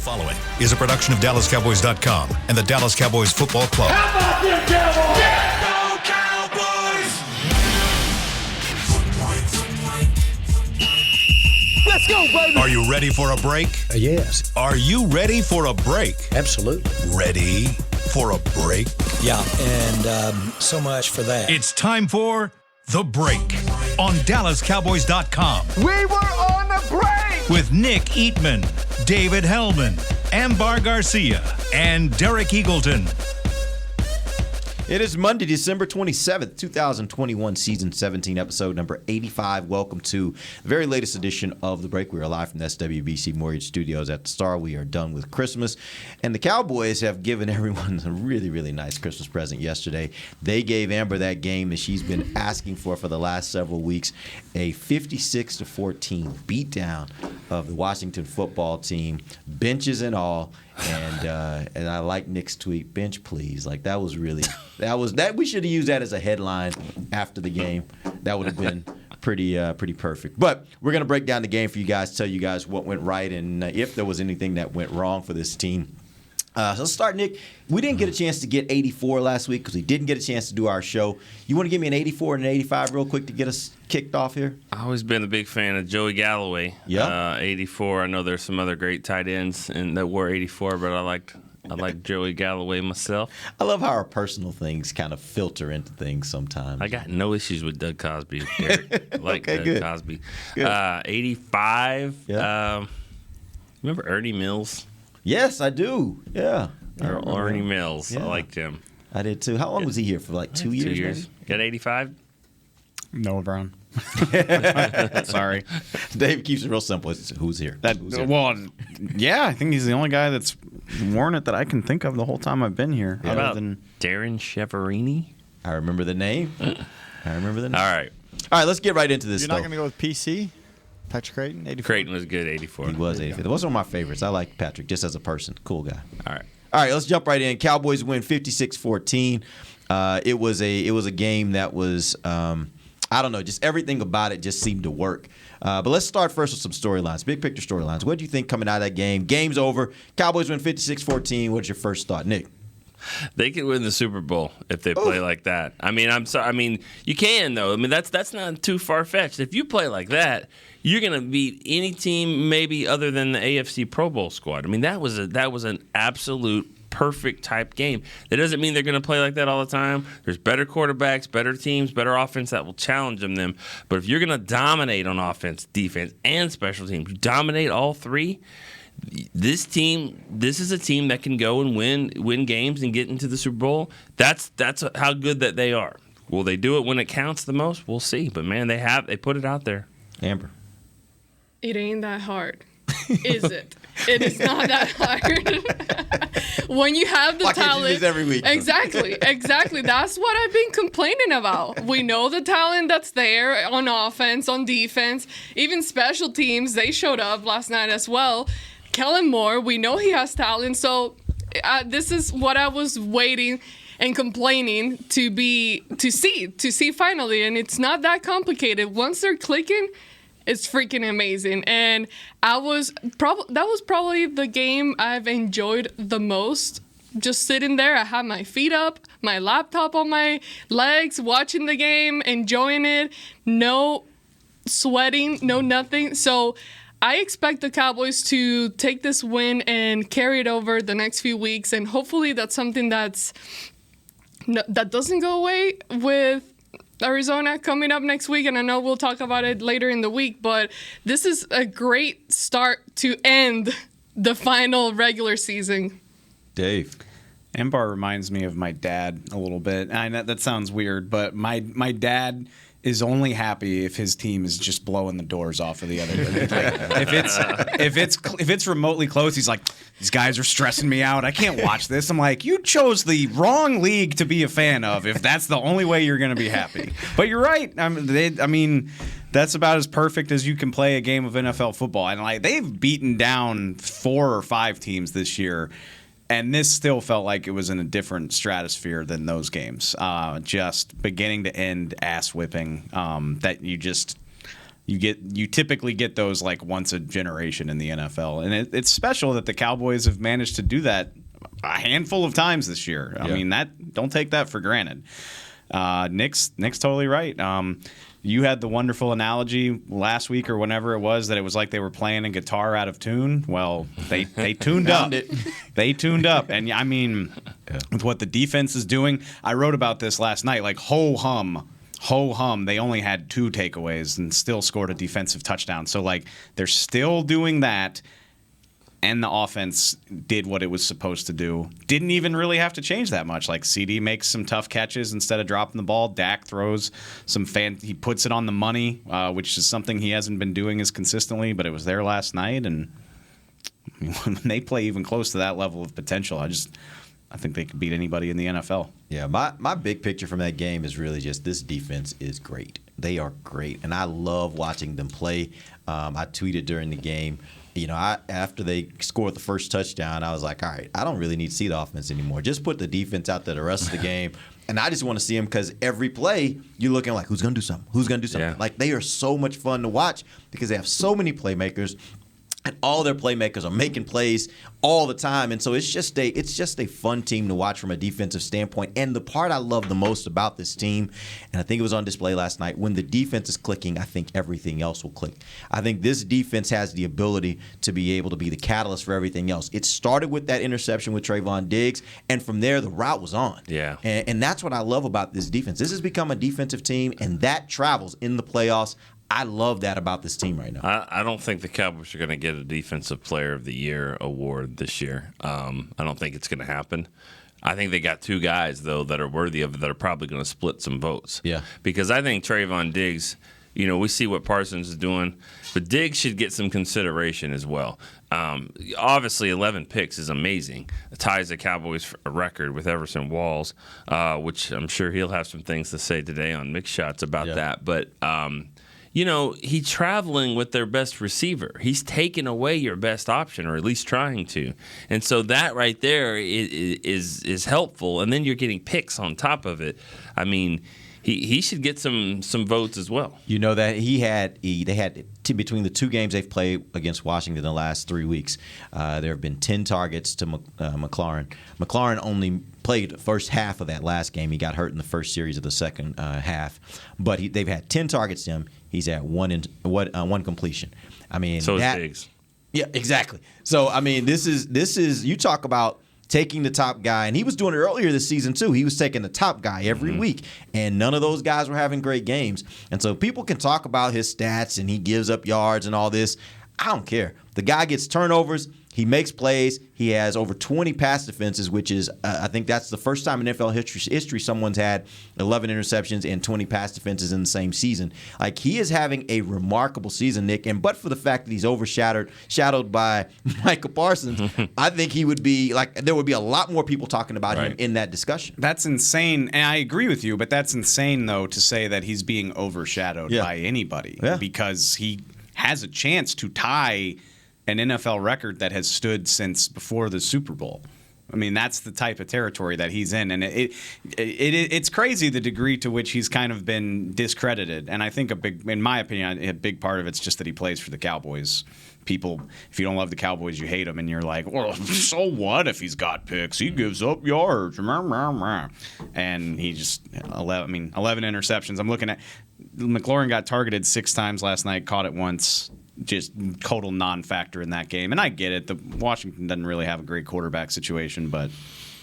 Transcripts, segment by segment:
following is a production of DallasCowboys.com and the Dallas Cowboys Football Club. How about them Cowboys? Yeah, go Cowboys! Let's go, baby! Are you ready for a break? Yes. Are you ready for a break? Absolutely. Ready for a break? Yeah, and so much for that. It's time for The Break on DallasCowboys.com We were on a break! with Nick Eatman, David Hellman, Ambar Garcia, and Derek Eagleton. It is Monday, December 27th, 2021, Season 17, Episode number 85. Welcome to the very latest edition of The Break. We are live from the SWBC Mortgage Studios at the Star. We are done with Christmas, and the Cowboys have given everyone a really, really nice Christmas present yesterday. They gave Amber that game that she's been asking for the last several weeks, a 56-14 beatdown of the Washington football team, benches and all. And I like Nick's tweet, bench please. Like that was we should have used that as a headline after the game. That would have been pretty perfect. But we're gonna break down the game for you guys, tell you guys what went right and if there was anything that went wrong for this team. So let's start, Nick. We didn't get a chance to get 84 last week because we didn't get a chance to do our show. You want to give me an 84 and an 85 real quick to get us kicked off here? I've always been a big fan of Joey Galloway. Yeah. 84. I know there's some other great tight ends that wore 84, but I liked Joey Galloway myself. I love how our personal things kind of filter into things sometimes. I got no issues with Doug Cosby. Derek. I like Okay, Doug good. Cosby. Good. 85. Yeah. Remember Ernie Mills? Yes, I do. Yeah. Ernie Mills. Yeah. I liked him. I did too. How long was he here for? Like 2 years? 2 years. Got 85? Noah Brown. Sorry. Dave keeps it real simple. It's who's here? Who's here? Well, yeah, I think he's the only guy that's worn it that I can think of the whole time I've been here. How about Darren Cheverini? I remember the name. All right. All right, let's get right into this You're stuff. not going to go with PC? Patrick Creighton, 84? Creighton was good, 84. He was 85. It was one of my favorites. I like Patrick just as a person. Cool guy. All right. All right, let's jump right in. Cowboys win 56-14. It was a game that was I don't know, just everything about it just seemed to work. But let's start first with some storylines, big picture storylines. What do you think coming out of that game? Game's over. Cowboys win 56-14. What's your first thought, Nick? They could win the Super Bowl if they play like that. I mean, I'm sorry. I mean, you can though. I mean, that's not too far fetched. If you play like that, you're gonna beat any team maybe other than the AFC Pro Bowl squad. I mean, that was an absolute perfect type game. That doesn't mean they're going to play like that all the time. There's better quarterbacks, better teams, better offense that will challenge them. But if you're going to dominate on offense, defense, and special teams, you dominate all three. This is a team that can go and win games and get into the Super Bowl. That's how good that they are. Will they do it when it counts the most? We'll see. But man, they put it out there. Amber. It ain't that hard, is it? It is not that hard. When you have the Why can't you talent. do this every week? Exactly. That's what I've been complaining about. We know the talent that's there on offense, on defense, even special teams. They showed up last night as well. Kellen Moore, we know he has talent. So this is what I was waiting and complaining to see finally. And it's not that complicated. Once they're clicking, it's freaking amazing. And that was probably the game I've enjoyed the most. Just sitting there, I had my feet up, my laptop on my legs, watching the game, enjoying it. No sweating, no nothing. So I expect the Cowboys to take this win and carry it over the next few weeks. And hopefully that's something that doesn't go away with Arizona coming up next week, and I know we'll talk about it later in the week, but this is a great start to end the final regular season. Dave. Ambar reminds me of my dad a little bit. I know that sounds weird, but my dad is only happy if his team is just blowing the doors off of the other. If it's remotely close, he's like, these guys are stressing me out. I can't watch this. I'm like, you chose the wrong league to be a fan of if that's the only way you're going to be happy. But you're right. I mean, that's about as perfect as you can play a game of NFL football. And they've beaten down 4 or 5 teams this year. And this still felt like it was in a different stratosphere than those games. Just beginning to end ass whipping that you just You typically get those like once a generation in the NFL, and it's special that the Cowboys have managed to do that a handful of times this year. I mean, don't take that for granted. Nick's totally right. You had the wonderful analogy last week or whenever it was that it was like they were playing a guitar out of tune. Well, they tuned up. They tuned up. And I mean, with what the defense is doing, I wrote about this last night, like ho hum. They only had 2 takeaways and still scored a defensive touchdown. So like they're still doing that. And the offense did what it was supposed to do. Didn't even really have to change that much. Like CD makes some tough catches instead of dropping the ball. Dak throws he puts it on the money, which is something he hasn't been doing as consistently, but it was there last night. And I mean, when they play even close to that level of potential, I think they could beat anybody in the NFL. Yeah, my big picture from that game is really just this defense is great. They are great, and I love watching them play. I tweeted during the game. After they scored the first touchdown, I was like, all right, I don't really need to see the offense anymore. Just put the defense out there the rest of the game. And I just want to see them because every play, you're looking like, who's going to do something? Who's going to do something? Yeah. Like, they are so much fun to watch because they have so many playmakers. And all their playmakers are making plays all the time. And so it's just a fun team to watch from a defensive standpoint. And the part I love the most about this team, and I think it was on display last night, when the defense is clicking, I think everything else will click. I think this defense has the ability to be able to be the catalyst for everything else. It started with that interception with Trayvon Diggs, and from there the route was on. Yeah. And that's what I love about this defense. This has become a defensive team, and that travels in the playoffs. I love that about this team right now. I don't think the Cowboys are going to get a Defensive Player of the Year award this year. I don't think it's going to happen. I think they got 2 guys, though, that are worthy of it that are probably going to split some votes. Yeah. Because I think Trayvon Diggs, we see what Parsons is doing, but Diggs should get some consideration as well. Obviously, 11 picks is amazing. It ties the Cowboys record with Everson Walls, which I'm sure he'll have some things to say today on Mixed Shots about that. But he's traveling with their best receiver. He's taking away your best option, or at least trying to. And so that right there is helpful. And then you're getting picks on top of it. I mean, he should get some votes as well. You know that they had between the 2 games they've played against Washington in the last 3 weeks, there have been 10 targets to McLaurin. McLaurin only played the first half of that last game. He got hurt in the first series of the second half, but they've had 10 targets to him. He's at one completion. I mean, so is Diggs. Yeah, exactly. So I mean, this is you talk about taking the top guy, and he was doing it earlier this season too. He was taking the top guy every week, and none of those guys were having great games. And so people can talk about his stats and he gives up yards and all this. I don't care. The guy gets turnovers. He makes plays. He has over 20 pass defenses, which is, I think that's the first time in NFL history someone's had 11 interceptions and 20 pass defenses in the same season. Like, he is having a remarkable season, Nick. And but for the fact that he's shadowed by Micah Parsons, I think he would be there would be a lot more people talking about him in that discussion. That's insane, and I agree with you. But that's insane, though, to say that he's being overshadowed by anybody because he has a chance to tie an NFL record that has stood since before the Super Bowl. I mean, that's the type of territory that he's in, and it's crazy the degree to which he's kind of been discredited. And I think in my opinion, a big part of it's just that he plays for the Cowboys. People, if you don't love the Cowboys, you hate them, and you're like, well, so what if he's got picks? He gives up yards, and he just 11 interceptions. I'm looking at McLaurin got targeted 6 times last night, caught it once. Just total non-factor in that game. And I get it. The Washington doesn't really have a great quarterback situation, but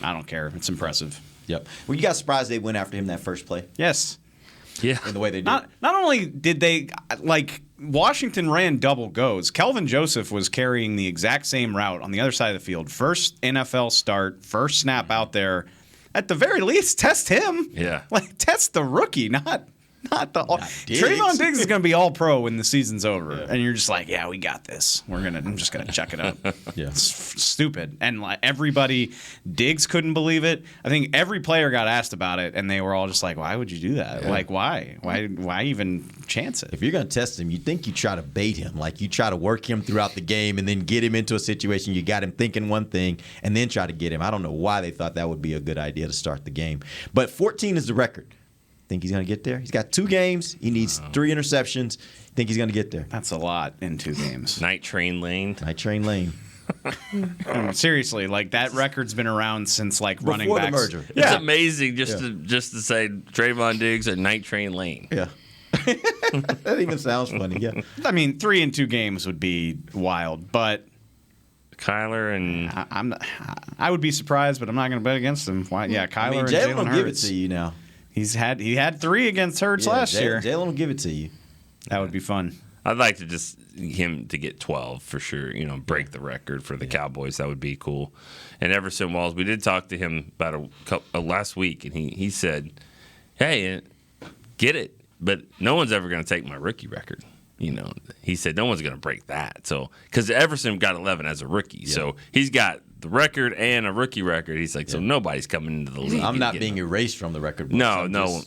I don't care. It's impressive. Yep. Well, you got surprised they went after him that first play? Yes. Yeah. In the way they did. Not only did they, Washington ran double goes. Kelvin Joseph was carrying the exact same route on the other side of the field. First NFL start, first snap out there. At the very least, test him. Yeah. Test the rookie, not the Trayvon Diggs is going to be all pro when the season's over, and you're just like, yeah, we got this. I'm just going to check it out. It's stupid, and everybody, Diggs couldn't believe it. I think every player got asked about it, and they were all just like, why would you do that? Yeah. Why even chance it? If you're going to test him, you think you try to bait him, like you try to work him throughout the game, and then get him into a situation you got him thinking one thing, and then try to get him. I don't know why they thought that would be a good idea to start the game, but 14 is the record. Think he's going to get there? He's got 2 games. He needs 3 interceptions. Think he's going to get there? That's a lot in 2 games. Night Train Lane. Night Train Lane. Seriously, like that record's been around since like running Before backs. the merger. It's amazing just to say Trayvon Diggs at Night Train Lane. Yeah. That even sounds funny. Yeah. I mean, 3 in 2 games would be wild, but Kyler and I would be surprised, but I'm not going to bet against him. Why? Yeah, Kyler I mean, and Jalen Jalen will give it Hurts. to you now. He had 3 against Hurts last year. Jalen will give it to you. That would be fun. I'd like to just him to get 12 for sure. Break the record for the Cowboys. That would be cool. And Everson Walls, we did talk to him about last week, and he said, "Hey, get it, but no one's ever going to take my rookie record." He said no one's going to break that. So because Everson got 11 as a rookie, so he's got the record and a rookie record. He's like, so nobody's coming into the league. I'm not being erased from the record books. No,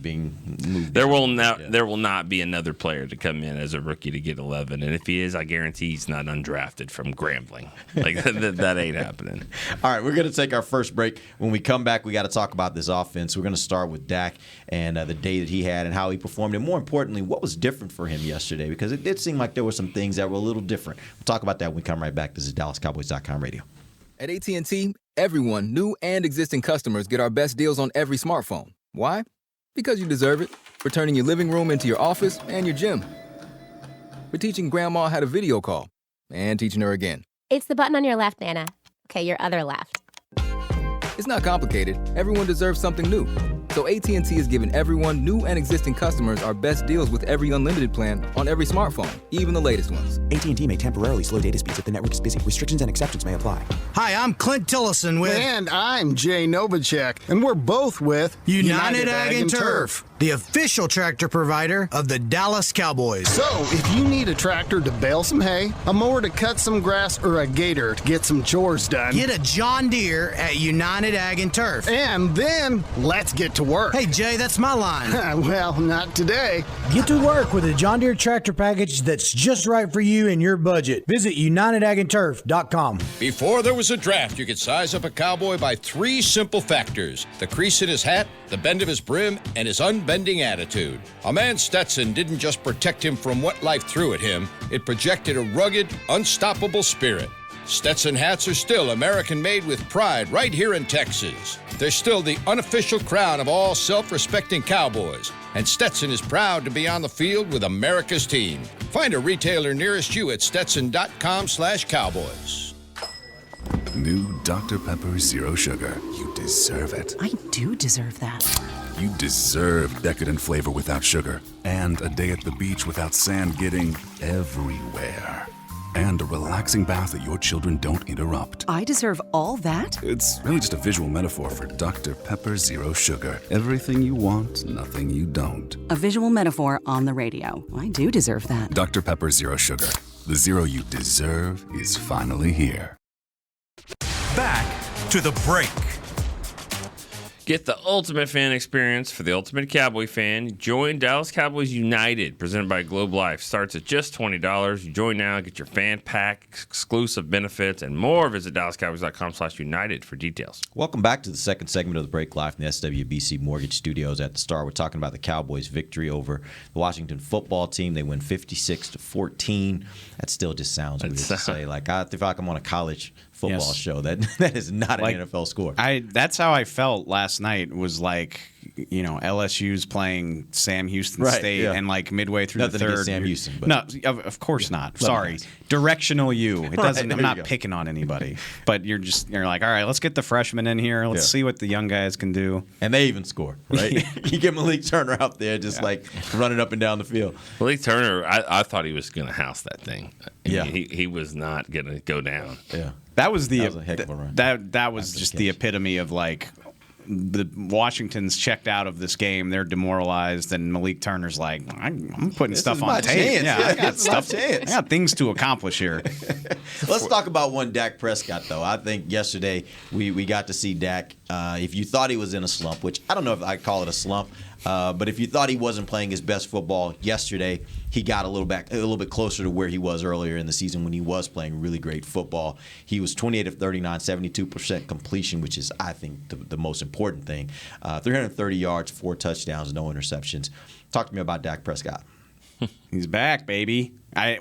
being moved. There will not be another player to come in as a rookie to get 11, and if he is, I guarantee he's not undrafted from Grambling. Like that ain't happening. All right, we're going to take our first break. When we come back, we got to talk about this offense. We're going to start with Dak and the day that he had and how he performed, and more importantly, what was different for him yesterday, because it did seem like there were some things that were a little different. We'll talk about that when we come right back. This is DallasCowboys.com radio. At AT&T, everyone, new and existing customers, get our best deals on every smartphone. Why? Because you deserve it. For turning your living room into your office and your gym. For teaching Grandma how to video call. And teaching her again. It's the button on your left, Nana. Okay, your other left. It's not complicated. Everyone deserves something new. So AT&T is giving everyone, new and existing customers, our best deals with every unlimited plan on every smartphone, even the latest ones. AT&T may temporarily slow data speeds if the network is busy. Restrictions and exceptions may apply. Hi, I'm Clint Tillison with... And I'm Jay Novacek, and we're both with... United Ag and Turf, the official tractor provider of the Dallas Cowboys. So, if you need a tractor to bale some hay, a mower to cut some grass, or a gator to get some chores done... Get a John Deere at United Ag and Turf. And then, let's get to work. Hey, Jay, that's my line. Well, not today. Get to work with a John Deere tractor package that's just right for you and your budget. Visit UnitedAgAndTurf.com. Before there was a draft, you could size up a cowboy by 3 simple factors: the crease in his hat, the bend of his brim, and his unbending attitude. A man Stetson didn't just protect him from what life threw at him, it projected a rugged, unstoppable spirit. Stetson hats are still American-made with pride right here in Texas. They're still the unofficial crown of all self-respecting cowboys, and Stetson is proud to be on the field with America's team. Find a retailer nearest you at stetson.com/cowboys. New Dr. Pepper Zero Sugar. You deserve it. I do deserve that. You deserve decadent flavor without sugar, and a day at the beach without sand getting everywhere. And a relaxing bath that your children don't interrupt. I deserve all that? It's really just a visual metaphor for Dr. Pepper Zero Sugar. Everything you want, nothing you don't. A visual metaphor on the radio. I do deserve that. Dr. Pepper Zero Sugar. The zero you deserve is finally here. Back to the break. Get the ultimate fan experience for the ultimate Cowboy fan. Join Dallas Cowboys United, presented by Globe Life. Starts at just $20. You join now, get your fan pack, exclusive benefits, and more. Visit DallasCowboys.com/United for details. Welcome back to the second segment of the break, live from the SWBC Mortgage Studios at the Star. We're talking about the Cowboys' victory over the Washington football team. They win 56-14. That still just sounds weird to say. Like, I feel like I'm on a college football show. That is not an NFL score. That's how I felt last night. Was like, LSU's playing Sam Houston State, and like midway through Nothing the third. against Sam Houston, but no, of course not. Sorry, directional U. It doesn't. I'm not picking on anybody, but you're like, all right, let's get the freshmen in here. Let's see what the young guys can do. And they even score, right? You get Malik Turner out there just like running up and down the field. Malik Turner, I thought he was going to house that thing. I mean, he was not going to go down. Yeah. That was a heck of a run. That was just the epitome of like the Washington's checked out of this game. They're demoralized, and Malik Turner's like, I'm putting stuff on tape. I got stuff. I got things to accomplish here. Let's talk about one Dak Prescott, though. I think yesterday we got to see Dak. If you thought he was in a slump, which I don't know if I call it a slump, But if you thought he wasn't playing his best football yesterday, he got a little bit closer to where he was earlier in the season when he was playing really great football. He was 28 of 39, 72% completion, which is, I think, the most important thing. 330 yards, 4 touchdowns, no interceptions. Talk to me about Dak Prescott. He's back, baby. I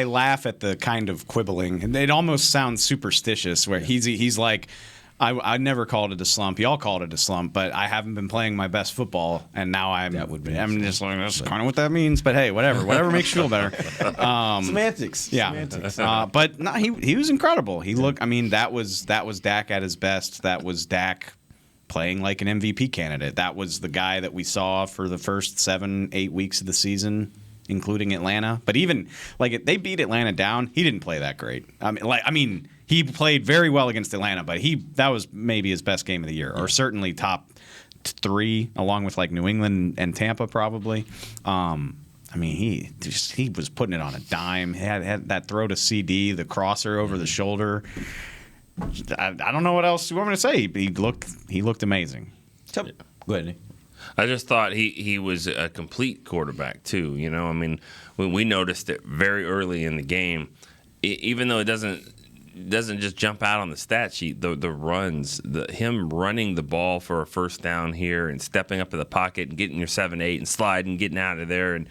laugh at the kind of quibbling, and it almost sounds superstitious. Where he's like, I never called it a slump. Y'all called it a slump, but I haven't been playing my best football, and now I'm just like, that's kind of what that means. But hey, whatever makes you feel better. Semantics. Yeah. Semantics. But no, he was incredible. That was Dak at his best. That was Dak playing like an MVP candidate. That was the guy that we saw for the first 7-8 weeks of the season, including Atlanta. But even like they beat Atlanta down, he didn't play that great. I mean, he played very well against Atlanta, but that was maybe his best game of the year, or certainly top 3, along with like New England and Tampa probably. I mean, he was putting it on a dime. He had that throw to CD, the crosser over the shoulder. I don't know what else you want me to say. He looked amazing. Go ahead, Nick. I just thought he was a complete quarterback too. You know, I mean, when we noticed it very early in the game, even though it doesn't just jump out on the stat sheet, the runs, him running the ball for a first down here and stepping up to the pocket and getting your 7-8 and sliding, getting out of there, and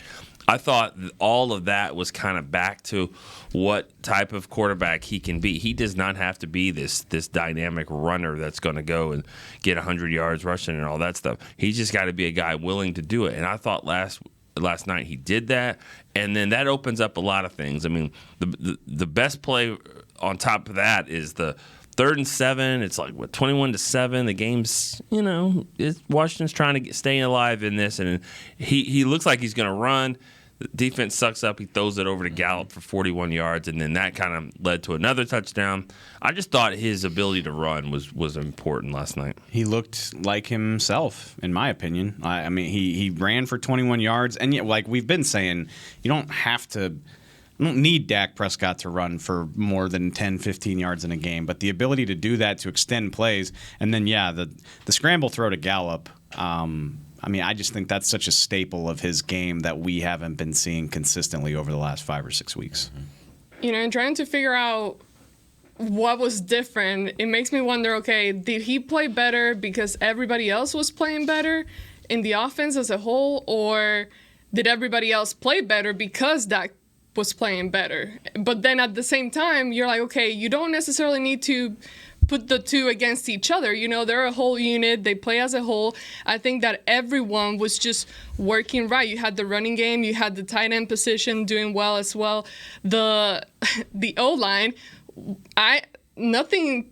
I thought all of that was kind of back to what type of quarterback he can be. He does not have to be this dynamic runner that's going to go and get 100 yards rushing and all that stuff. He's just got to be a guy willing to do it. And I thought last night he did that, and then that opens up a lot of things. I mean, the best play on top of that is the 3rd and 7. It's like 21-7. The game's, Washington's trying to stay alive in this, and he looks like he's going to run. The defense sucks up. He throws it over to Gallup for 41 yards, and then that kind of led to another touchdown. I just thought his ability to run was important last night. He looked like himself, in my opinion. I mean, he ran for 21 yards, and yet, like we've been saying, you don't need Dak Prescott to run for more than 10, 15 yards in a game, but the ability to do that, to extend plays, and then, the scramble throw to Gallup, I just think that's such a staple of his game that we haven't been seeing consistently over the last 5 or 6 weeks. Trying to figure out what was different, it makes me wonder, okay, did he play better because everybody else was playing better in the offense as a whole, or did everybody else play better because Dak was playing better? But then at the same time, you're like, okay, you don't necessarily need to put the two against each other. They're a whole unit. They play as a whole. I think that everyone was just working right. You had the running game. You had the tight end position doing well as well. The O-line, nothing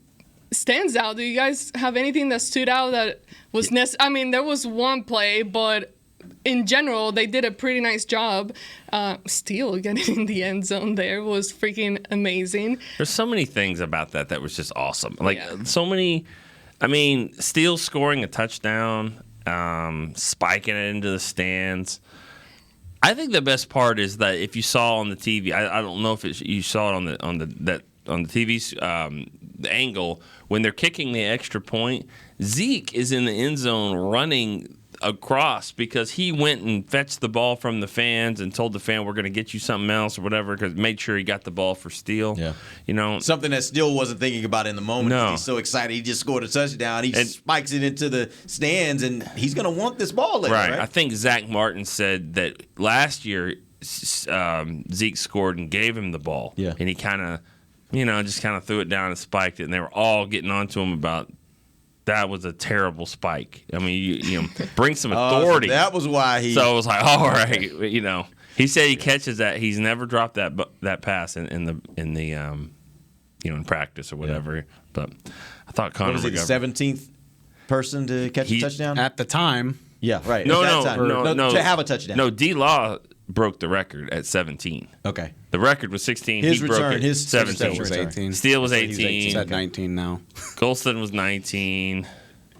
stands out. Do you guys have anything that stood out that was there was one play, but in general, they did a pretty nice job. Steele getting in the end zone there was freaking amazing. There's so many things about that was just awesome. So many. Steele scoring a touchdown, spiking it into the stands. I think the best part is that if you saw on the TV, I don't know if you saw it on the TV's the angle when they're kicking the extra point. Zeke is in the end zone running across because he went and fetched the ball from the fans and told the fan, we're going to get you something else or whatever, because made sure he got the ball for Steele. Yeah. Something that Steele wasn't thinking about in the moment. No. He's so excited. He just scored a touchdown. He spikes it into the stands, and he's going to want this ball later, right? I think Zach Martin said that last year Zeke scored and gave him the ball. Yeah. And he kind of, just kind of threw it down and spiked it, and they were all getting onto him about that was a terrible spike. You bring some authority. So that was why he. So I was like, all right, He said he catches that. He's never dropped that pass in practice or whatever. Yeah. But I thought Connor was he the 17th person to catch a touchdown at the time. Yeah, right. No, to have a touchdown. No, D-Law broke the record at 17. Okay. The record was 16. His he return, broke it. his 17 was 18. Steele was 18. He's at 19 now. Golston was 19.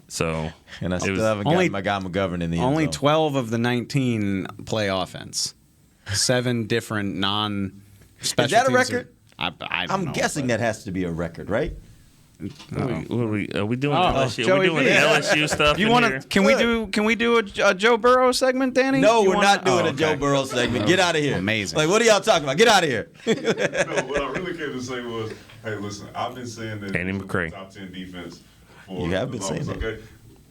So and I still haven't got my guy McGovern in the end only zone. 12 of the 19 play offense. 7 different non-special. Is that a record? I don't I'm know, guessing that has to be a record, right? Are we doing LSU? Are Joey we doing B. LSU stuff? You want to? Can we do a Joe Burrow segment, Danny? No, You we're not doing a Joe Burrow segment. Get out of here. Amazing. Like, what are y'all talking about? Get out of here. No, what I really came to say was, hey, listen, I've been saying that Danny McCray. top 10 defense for You have been the saying longest, that. okay?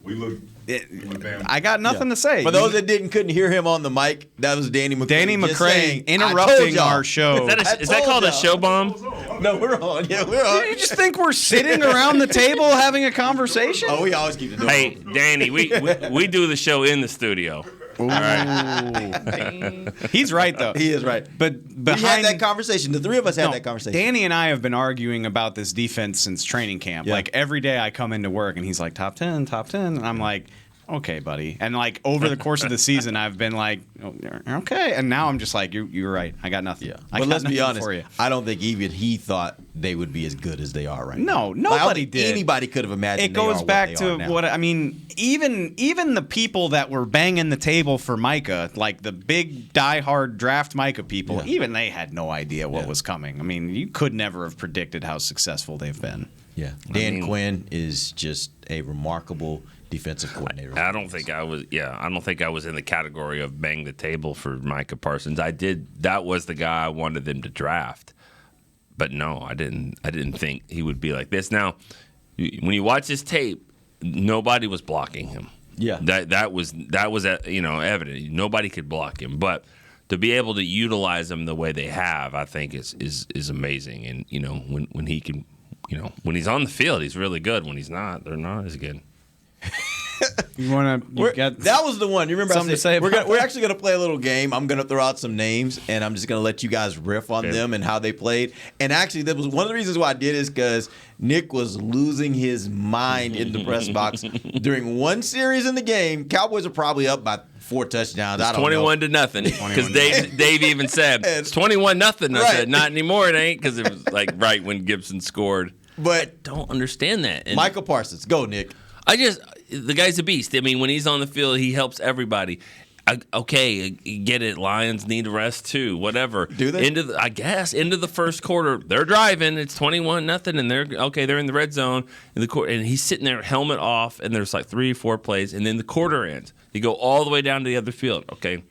We look damn. I got nothing to say. For those that couldn't hear him on the mic, that was Danny McCray. Danny just McCray saying, interrupting our show. Is that called a show bomb? No, we're on. Yeah, we're on. You just think we're sitting around the table having a conversation? Oh, we always keep the door Hey, open. Danny, we do the show in the studio. All right. He's right though. He is right. But We had that conversation. The three of us had that conversation. Danny and I have been arguing about this defense since training camp. Yeah. Like every day I come into work and he's like top 10, and I'm like, okay, buddy. And like over the course of the season, I've been like, oh, okay. And now I'm just like, you're right. I got nothing. Yeah. I But got let's be nothing honest. for you. I don't think even he thought they would be as good as they are right now. No, Like, I don't nobody think did. Anybody could have imagined. It goes back to now. what I mean. Even the people that were banging the table for Micah, like the big diehard draft Micah people, even they had no idea what was coming. I mean, you could never have predicted how successful they've been. Yeah, Dan Quinn is just a remarkable defensive coordinator. I don't think I was. Yeah, I don't think I was in the category of bang the table for Micah Parsons. I did. That was the guy I wanted them to draft. But no, I didn't. I didn't think he would be like this. Now, when you watch his tape, nobody was blocking him. Yeah, that was evident. Nobody could block him, but to be able to utilize him the way they have, I think is amazing. And when he can, when he's on the field, he's really good. When he's not, they're not as good. You want to? That was the one. You remember? Something I said, to say about we're that? actually going to play a little game. I'm going to throw out some names, and I'm just going to let you guys riff on them and how they played. And actually, that was one of the reasons why I did is because Nick was losing his mind in the press box during one series in the game. Cowboys are probably up by 4 touchdowns. I don't know. 21-0 because Dave even said it's 21-0. I said not anymore. It ain't because it was like right when Gibson scored. But I don't understand that. And Michael Parsons, go Nick. The guy's a beast. I mean, when he's on the field, he helps everybody. Okay, get it. Lions need a rest too. Whatever. Do they? Into the first quarter, they're driving. It's 21-0, and they're in the red zone. And he's sitting there, helmet off, and there's like 3 or 4 plays, and then the quarter ends. You go all the way down to the other field. Okay,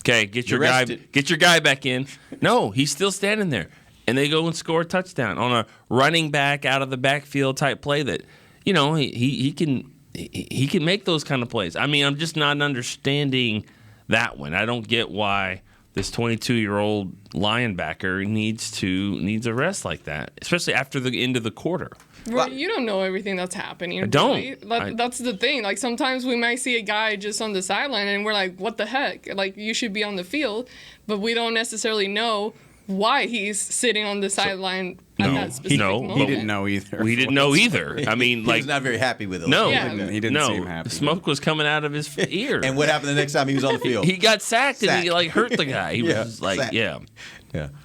get your guy back in. No, he's still standing there, and they go and score a touchdown on a running back out of the backfield type play that. He can make those kind of plays. I mean, I'm just not understanding that one. I don't get why this 22-year-old linebacker needs a rest like that, especially after the end of the quarter. Well, you don't know everything that's happening. I don't. Really. That's the thing. Like sometimes we might see a guy just on the sideline and we're like, what the heck? Like you should be on the field, but we don't necessarily know why he's sitting on the sideline at that specific moment. He didn't know either. We didn't know either. I mean, he was not very happy with it. No, he didn't seem happy. Smoke was coming out of his ear. And what happened the next time he was on the field? He got sacked and he hurt the guy. He was like, sacked. yeah.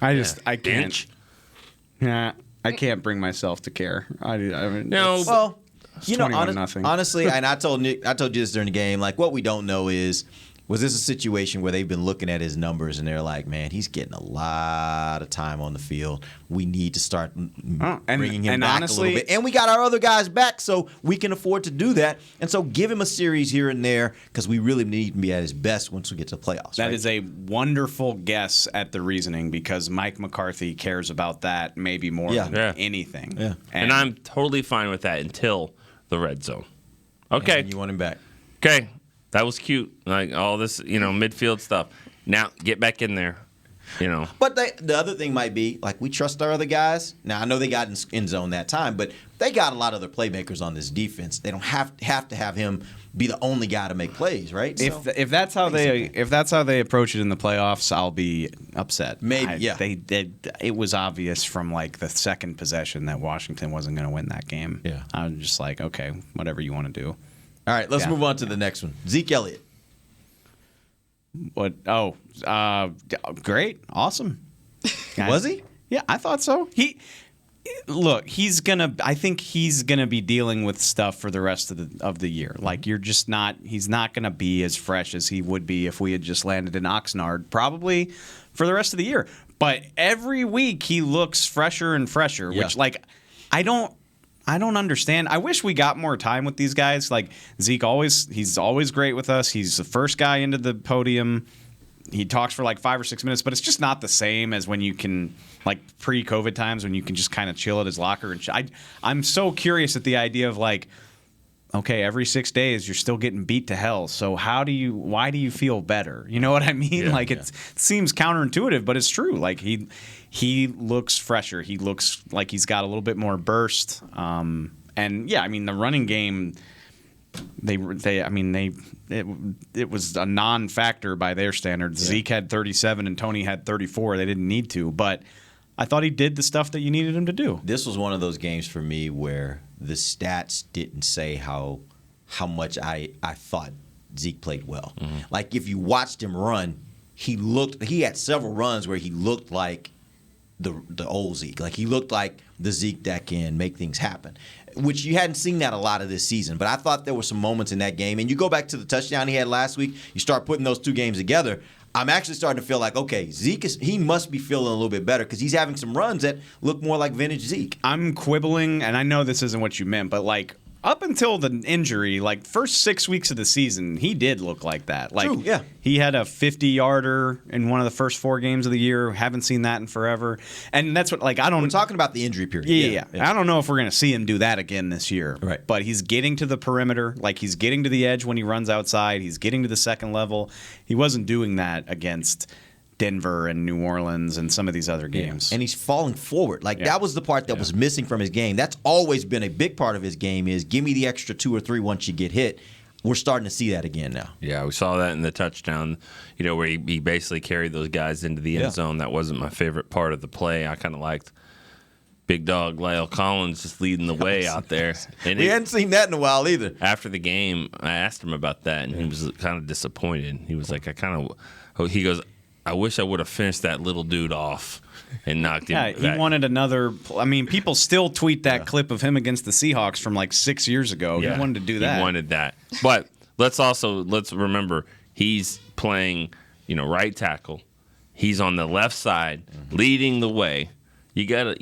I can't. Bench. Yeah, I can't bring myself to care. I mean, No. Well, nothing. honestly, and I told you this during the game. Like, what we don't know is, was this a situation where they've been looking at his numbers and they're like, man, he's getting a lot of time on the field. We need to start bringing him back honestly, a little bit. And we got our other guys back, so we can afford to do that. And so give him a series here and there because we really need to be at his best once we get to the playoffs. That is a wonderful guess at the reasoning because Mike McCarthy cares about that maybe more than anything. Yeah. And I'm totally fine with that until the red zone. Okay. And you want him back. Okay. That was cute. Like all this, midfield stuff. Now get back in there. But the other thing might be, like, we trust our other guys. Now, I know they got in zone that time, but they got a lot of other playmakers on this defense. They don't have to have him be the only guy to make plays, right? If that's how they approach it in the playoffs, I'll be upset. Maybe, It was obvious from like the second possession that Washington wasn't going to win that game. Yeah, I was just like, okay, whatever you want to do. All right, let's move on to the next one. Zeke Elliott. What? Oh, great, awesome. Was he? Yeah, I thought so. I think he's gonna be dealing with stuff for the rest of the year. Like he's not gonna be as fresh as he would be if we had just landed in Oxnard, probably for the rest of the year. But every week he looks fresher and fresher, which I don't understand. I wish we got more time with these guys. Like Zeke he's always great with us. He's the first guy into the podium. He talks for like 5 or 6 minutes, but it's just not the same as when you can, like pre-COVID times, when you can just kind of chill at his locker. And I'm so curious at the idea of like, okay, every 6 days you're still getting beat to hell. So why do you feel better? You know what I mean? Yeah, it seems counterintuitive, but it's true. Like he looks fresher. He looks like he's got a little bit more burst. And yeah, I mean the running game. It was a non-factor by their standards. Yeah. Zeke had 37 and Tony had 34. They didn't need to, but I thought he did the stuff that you needed him to do. This was one of those games for me where the stats didn't say how much I thought Zeke played well. Mm-hmm. Like if you watched him run, he had several runs where he looked like the old Zeke. Like he looked like the Zeke that can make things happen, which you hadn't seen that a lot of this season. But I thought there were some moments in that game. And you go back to the touchdown he had last week, you start putting those two games together, I'm actually starting to feel like, okay, Zeke he must be feeling a little bit better because he's having some runs that look more like vintage Zeke. I'm quibbling, and I know this isn't what you meant, but like up until the injury, like first 6 weeks of the season, he did look like that. Like, true, yeah. He had a 50-yarder in one of the first 4 games of the year. Haven't seen that in forever. And that's what, like, We're talking about the injury period. Yeah. I don't know if we're going to see him do that again this year. Right. But he's getting to the perimeter. Like, he's getting to the edge when he runs outside. He's getting to the second level. He wasn't doing that against Denver and New Orleans and some of these other games. And he's falling forward. Like, that was the part that was missing from his game. That's always been a big part of his game is give me the extra 2 or 3 once you get hit. We're starting to see that again now. Yeah, we saw that in the touchdown, where he basically carried those guys into the end zone. That wasn't my favorite part of the play. I kind of liked big dog Lyle Collins just leading the way out there. And we hadn't seen that in a while either. After the game, I asked him about that, and he was kind of disappointed. He was like, he goes, I wish I would have finished that little dude off and knocked him. Yeah, he wanted another. I mean, people still tweet that clip of him against the Seahawks from like 6 years ago. Yeah, he wanted to do that. He wanted that. But let's remember he's playing, right tackle. He's on the left side, leading the way. You gotta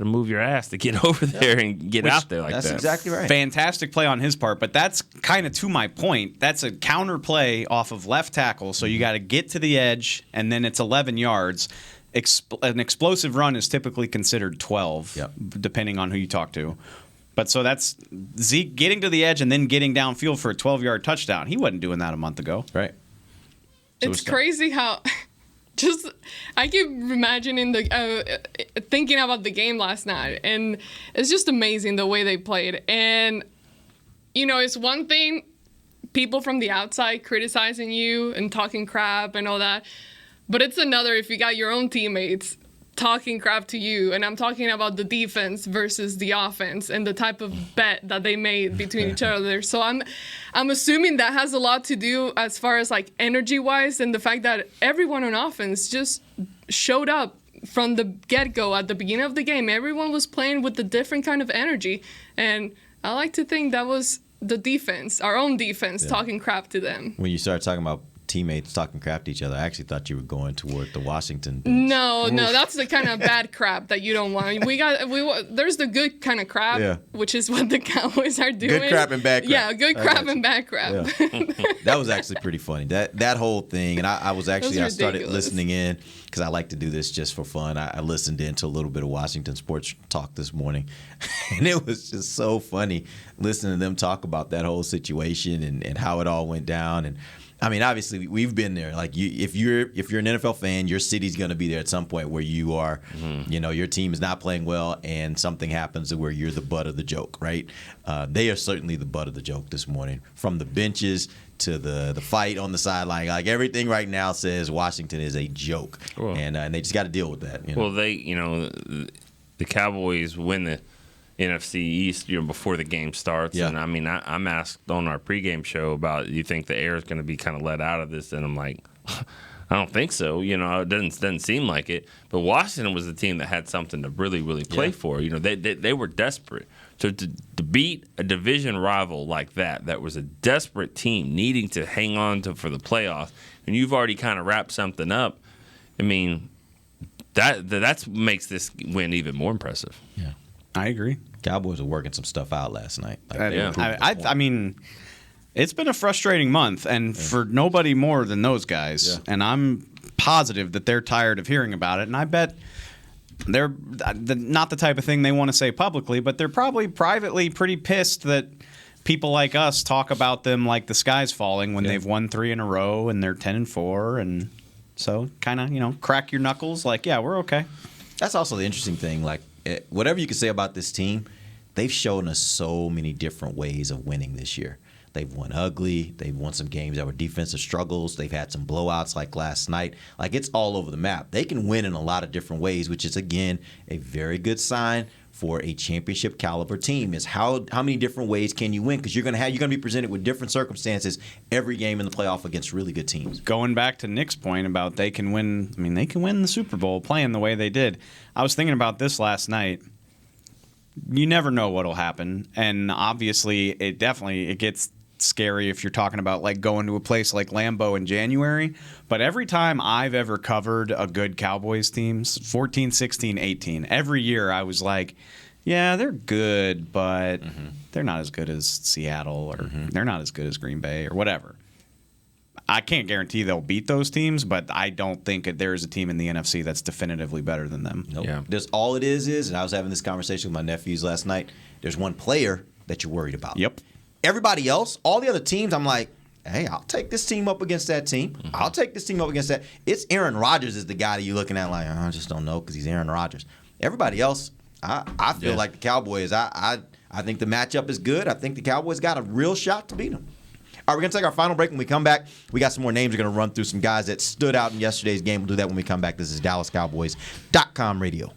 move your ass to get over there and get out there like that. That's exactly right. Fantastic play on his part, but that's kind of to my point. That's a counter play off of left tackle, so you got to get to the edge, and then it's 11 yards. An explosive run is typically considered 12, depending on who you talk to. But so that's Zeke getting to the edge and then getting downfield for a 12-yard touchdown. He wasn't doing that a month ago. Right. So it's crazy how... I keep imagining thinking about the game last night, and it's just amazing the way they played. And, it's one thing, people from the outside criticizing you and talking crap and all that, but it's another if you got your own teammates talking crap to you. And I'm talking about the defense versus the offense and the type of bet that they made between each other. So I'm assuming that has a lot to do as far as like energy wise, and the fact that everyone on offense just showed up from the get-go at the beginning of the game. Everyone was playing with a different kind of energy, and I like to think that was the defense, our own defense, talking crap to them. When you start talking about teammates talking crap to each other, I actually thought you were going toward the Washington bench. No, that's the kind of bad crap that you don't want. There's the good kind of crap, which is what the Cowboys are doing. Good crap and bad crap. Yeah, good crap and bad crap. Yeah. That was actually pretty funny. That whole thing, and I started listening in because I like to do this just for fun. I listened in to a little bit of Washington sports talk this morning, and it was just so funny listening to them talk about that whole situation and how it all went down. And I mean, obviously, we've been there. Like, if you're an NFL fan, your city's going to be there at some point where you are, your team is not playing well, and something happens where you're the butt of the joke, right? They are certainly the butt of the joke this morning, from the benches to the fight on the sideline. Like, everything right now says Washington is a joke, and they just got to deal with that. Well, the Cowboys win the NFC East, before the game starts. Yeah. And I mean, I'm asked on our pregame show about, you think the air is going to be kind of let out of this? And I'm like, I don't think so. It doesn't seem like it. But Washington was the team that had something to really, really play for. They were desperate. So to beat a division rival like that was a desperate team needing to hang on for the playoffs, and you've already kind of wrapped something up. I mean, that makes this win even more impressive. Yeah. I agree. Cowboys were working some stuff out last night. I mean, it's been a frustrating month, and for nobody more than those guys. Yeah. And I'm positive that they're tired of hearing about it, and I bet they're not the type of thing they want to say publicly, but they're probably privately pretty pissed that people like us talk about them like the sky's falling when they've won 3 in a row and they're 10-4, and so kind of crack your knuckles like, yeah, we're okay. That's also the interesting thing. Like, whatever you can say about this team, they've shown us so many different ways of winning this year. They've won ugly. They've won some games that were defensive struggles. They've had some blowouts like last night. Like, it's all over the map. They can win in a lot of different ways, which is, again, a very good sign for a championship caliber team. Is how many different ways can you win? Because you're gonna be presented with different circumstances every game in the playoff against really good teams. Going back to Nick's point about they can win. I mean, they can win the Super Bowl playing the way they did. I was thinking about this last night. You never know what'll happen, and obviously, it gets scary if you're talking about like going to a place like Lambeau in January. But every time I've ever covered a good Cowboys teams, 14, 16, 18, every year I was like, yeah, they're good, but they're not as good as Seattle, or they're not as good as Green Bay or whatever. I can't guarantee they'll beat those teams, but I don't think there is a team in the NFC that's definitively better than them. Nope. Yeah. All it is, and I was having this conversation with my nephews last night, there's one player that you're worried about. Yep. Everybody else, all the other teams, I'm like, hey, I'll take this team up against that team. I'll take this team up against that. It's Aaron Rodgers is the guy that you're looking at like, I just don't know because he's Aaron Rodgers. Everybody else, I feel like the Cowboys, I think the matchup is good. I think the Cowboys got a real shot to beat them. All right, we're going to take our final break. When we come back, we got some more names. We're going to run through some guys that stood out in yesterday's game. We'll do that when we come back. This is DallasCowboys.com radio.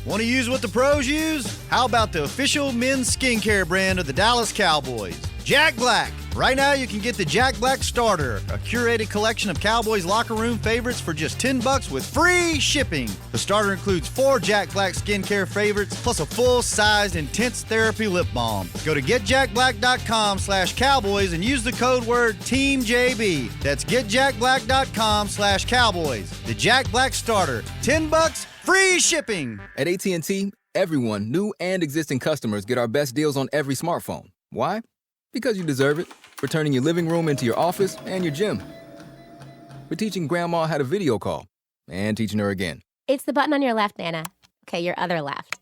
Want to use what the pros use? How about the official men's skincare brand of the Dallas Cowboys, Jack Black? Right now, you can get the Jack Black Starter, a curated collection of Cowboys locker room favorites for just $10 with free shipping. The starter includes 4 Jack Black skincare favorites, plus a full-sized intense therapy lip balm. Go to getjackblack.com/Cowboys and use the code word TEAMJB. That's getjackblack.com/Cowboys. The Jack Black Starter, $10, free shipping. At AT&T, everyone, new and existing customers, get our best deals on every smartphone. Why? Because you deserve it. For turning your living room into your office and your gym. For teaching Grandma how to video call. And teaching her again. It's the button on your left, Nana. Okay, your other left.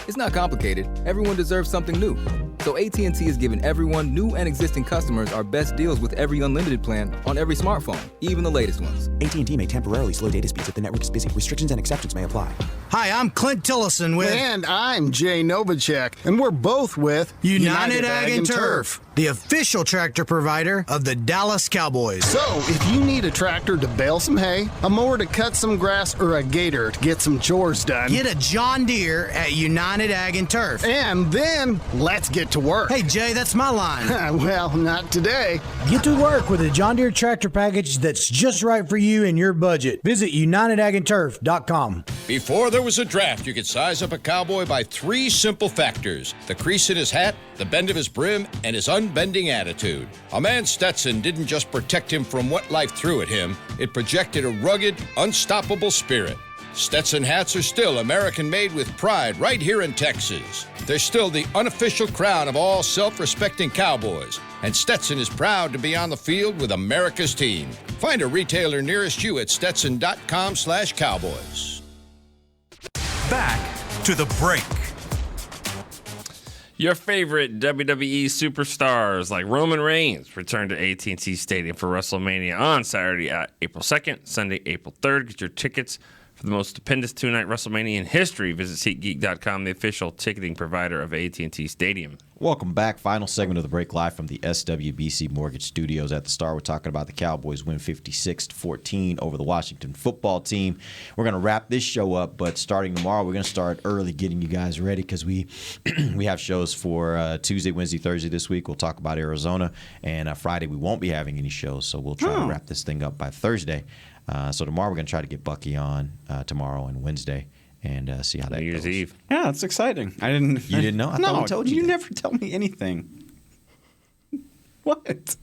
It's not complicated. Everyone deserves something new. So AT&T is giving everyone, new and existing customers, our best deals with every unlimited plan on every smartphone, even the latest ones. AT&T may temporarily slow data speeds if the network is busy. Restrictions and exceptions may apply. Hi, I'm Clint Tillison with... And I'm Jay Novacek, and we're both with... United Ag and Turf, the official tractor provider of the Dallas Cowboys. So, if you need a tractor to bale some hay, a mower to cut some grass, or a gator to get some chores done... Get a John Deere at United Ag and Turf. And then, let's get to work. Hey, Jay, that's my line. Well, not today. Get to work with a John Deere tractor package that's just right for you and your budget. Visit UnitedAgAndTurf.com. Before there was a draft, you could size up a cowboy by 3 simple factors: the crease in his hat, the bend of his brim, and his unbending attitude. A man Stetson didn't just protect him from what life threw at him, it projected a rugged, unstoppable spirit. Stetson hats are still American-made with pride right here in Texas. They're still the unofficial crown of all self-respecting cowboys, and Stetson is proud to be on the field with America's team. Find a retailer nearest you at stetson.com/cowboys. Back to the break. Your favorite WWE superstars like Roman Reigns return to AT&T Stadium for WrestleMania on Saturday, April 2nd, Sunday, April 3rd. Get your tickets for the most stupendous two-night WrestleMania in history. Visit SeatGeek.com, the official ticketing provider of AT&T Stadium. Welcome back. Final segment of the break, live from the SWBC Mortgage Studios at the Star. We're talking about the Cowboys win 56-14 over the Washington football team. We're going to wrap this show up, but starting tomorrow, we're going to start early getting you guys ready because we have shows for Tuesday, Wednesday, Thursday this week. We'll talk about Arizona, and Friday we won't be having any shows, so we'll try to wrap this thing up by Thursday. So tomorrow we're going to try to get Bucky on tomorrow and Wednesday and see how that goes. New Year's Eve. Yeah, it's exciting. You didn't know? I thought I told you. You never tell me anything. What?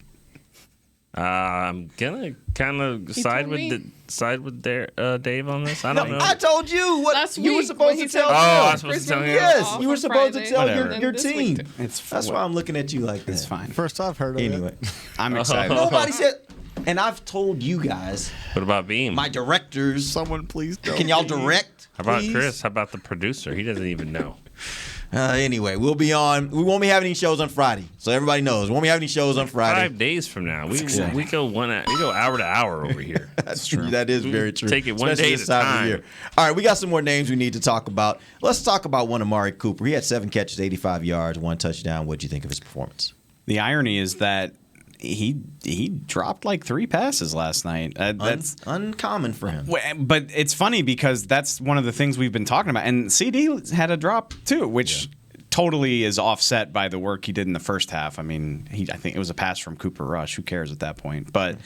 I'm gonna kind of side with Dave on this. I don't know. I told you what Last you were week supposed when to he tell. said I was supposed to tell him. Yes, you were supposed to tell Friday. your This week team. too. That's why I'm looking at you like that. It's fine. First I've heard of Anyway, I'm excited. nobody said, and I've told you guys, What about Beam? my directors. Someone please don't. Can y'all direct? How about please? Chris? How about the producer? He doesn't even know. Anyway, we'll be on. We won't be having any shows on Friday, so everybody knows we won't be having any shows on Friday. 5 days from now, we go hour to hour over here. That's true. That is very true. Take it one Especially day this at a time of time. year. All right, we got some more names we need to talk about. Let's talk about one Amari Cooper. He had 7 catches, 85 yards, 1 touchdown. What'd you think of his performance? The irony is that he dropped like 3 passes last night. That's uncommon for him. But it's funny because that's one of the things we've been talking about. And CD had a drop too, which totally is offset by the work he did in the first half. I mean, I think it was a pass from Cooper Rush. Who cares at that point? But